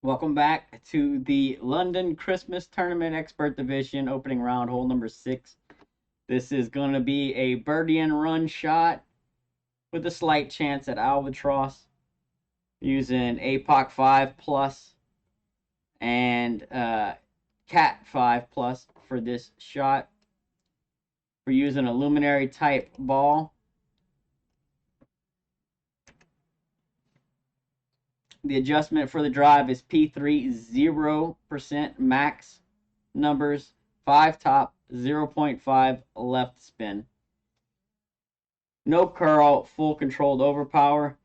Welcome back to the London Christmas Tournament Expert Division opening round, hole number 6. This is going to be a birdie and run shot with a slight chance at albatross using APOC 5 plus and Cat 5 plus for this shot. We're using a luminary type ball. The adjustment for the drive is P3 0% max numbers, 5 top, 0.5 left spin. No curl, full controlled overpower.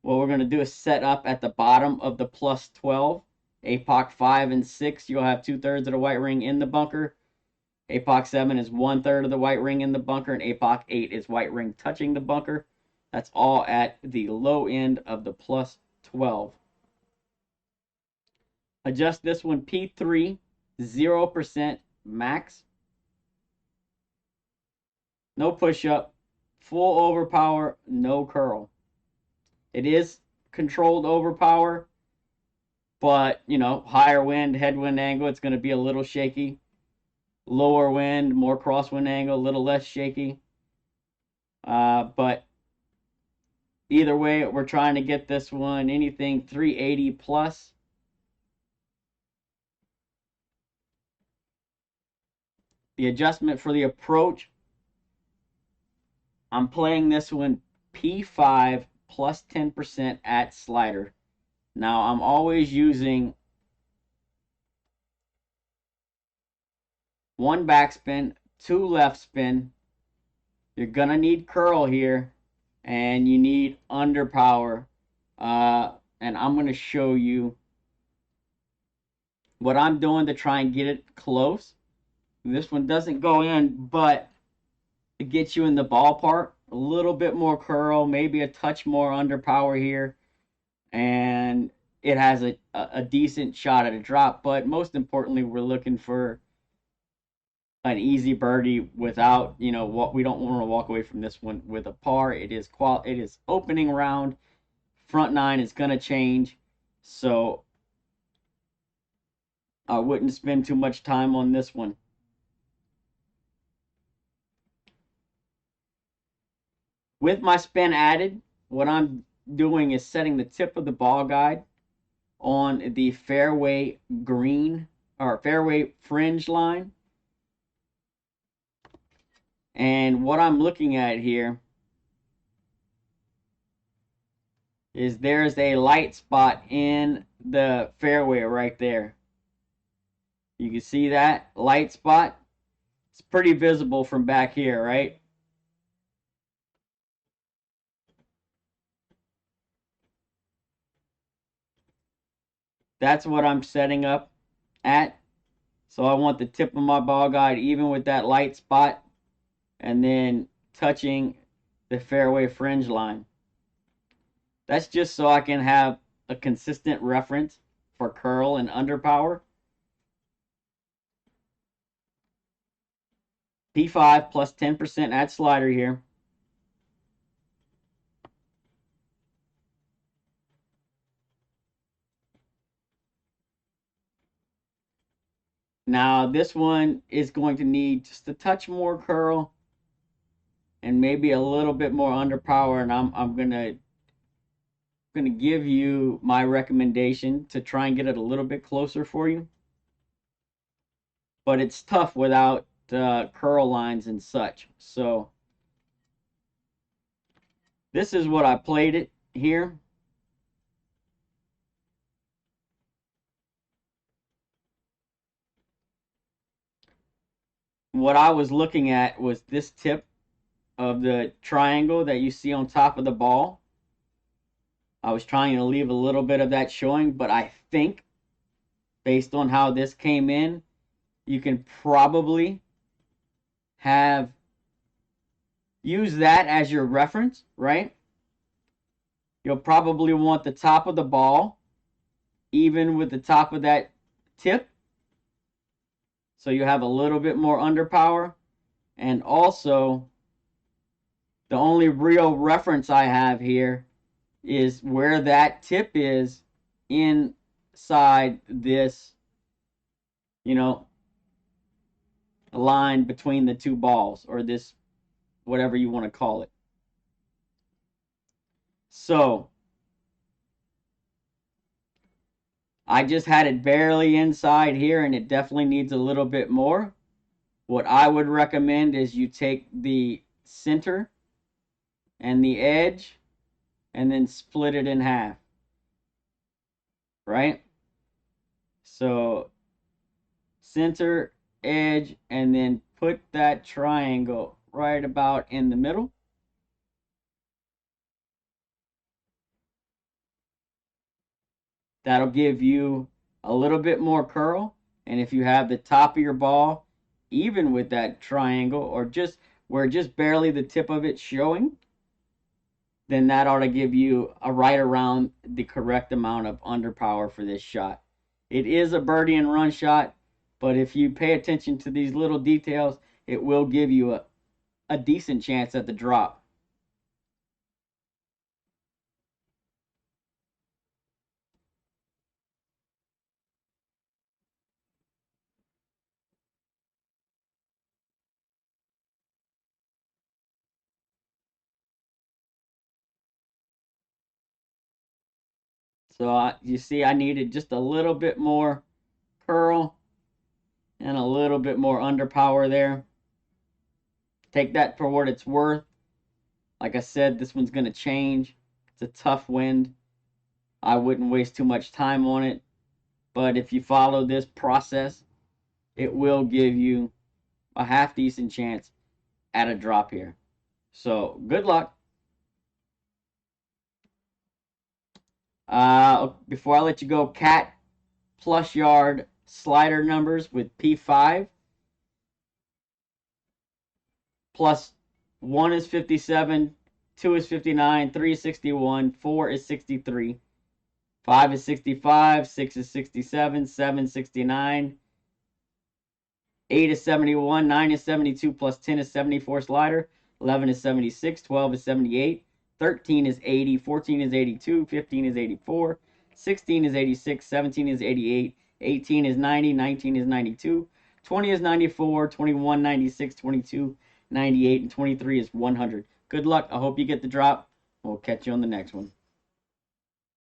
What we're going to do is set up at the bottom of the plus 12. APOC 5 and 6, you'll have 2/3 of the white ring in the bunker. APOC 7 is 1/3 of the white ring in the bunker, and APOC 8 is white ring touching the bunker. That's all at the low end of the plus 12. Adjust this one P3, 0% max. No push up, full overpower, no curl. It is controlled overpower, but, you know, higher wind, headwind angle, it's going to be a little shaky. Lower wind, more crosswind angle, a little less shaky. But either way, we're trying to get this one anything 380 plus. The adjustment for the approach, I'm playing this one P5 plus 10% at slider. Now, I'm always using 1 backspin, 2 left spin. You're going to need curl here, and you need underpower. And I'm going to show you what I'm doing to try and get it close. This one doesn't go in, but to get you in the ballpark, a little bit more curl, maybe a touch more underpower here, and it has a decent shot at a drop. But most importantly, we're looking for an easy birdie without, you know, what we don't want to walk away from this one with a par. It is opening round. Front 9 is going to change, so I wouldn't spend too much time on this one. With my spin added, what I'm doing is setting the tip of the ball guide on the fairway green or fairway fringe line. And what I'm looking at here is there's a light spot in the fairway right there. You can see that light spot. It's pretty visible from back here, right? That's what I'm setting up at. So I want the tip of my ball guide even with that light spot and then touching the fairway fringe line. That's just so I can have a consistent reference for curl and underpower. P5 plus 10% at slider here. Now this one is going to need just a touch more curl and maybe a little bit more underpower, and I'm gonna give you my recommendation to try and get it a little bit closer for you. But it's tough without curl lines and such. So this is what I played it here. What I was looking at was this tip of the triangle that you see on top of the ball. I was trying to leave a little bit of that showing, but I think based on how this came in, you can probably use that as your reference, right? You'll probably want the top of the ball even with the top of that tip, so you have a little bit more underpower. And also, the only real reference I have here is where that tip is in inside this, you know, line between the two balls, or this, whatever you want to call it. So I just had it barely inside here, and it definitely needs a little bit more. What I would recommend is you take the center and the edge and then split it in half, right? So center, edge, and then put that triangle right about in the middle. That'll give you a little bit more curl. And if you have the top of your ball even with that triangle, or just where just barely the tip of it showing, then that ought to give you a right around the correct amount of underpower for this shot. It is a birdie and run shot, but if you pay attention to these little details, it will give you a decent chance at the drop. So you see, I needed just a little bit more curl and a little bit more underpower there. Take that for what it's worth. Like I said, this one's going to change. It's a tough wind. I wouldn't waste too much time on it. But if you follow this process, it will give you a half decent chance at a drop here. So good luck. Before I let you go, cat plus yard slider numbers with P5. Plus 1 is 57, 2 is 59, 3 is 61, 4 is 63, 5 is 65, 6 is 67, 7 is 69, 8 is 71, 9 is 72, plus 10 is 74 slider, 11 is 76, 12 is 78, 13 is 80, 14 is 82, 15 is 84, 16 is 86, 17 is 88, 18 is 90, 19 is 92, 20 is 94, 21, 96, 22, 98, and 23 is 100. Good luck. I hope you get the drop. We'll catch you on the next one.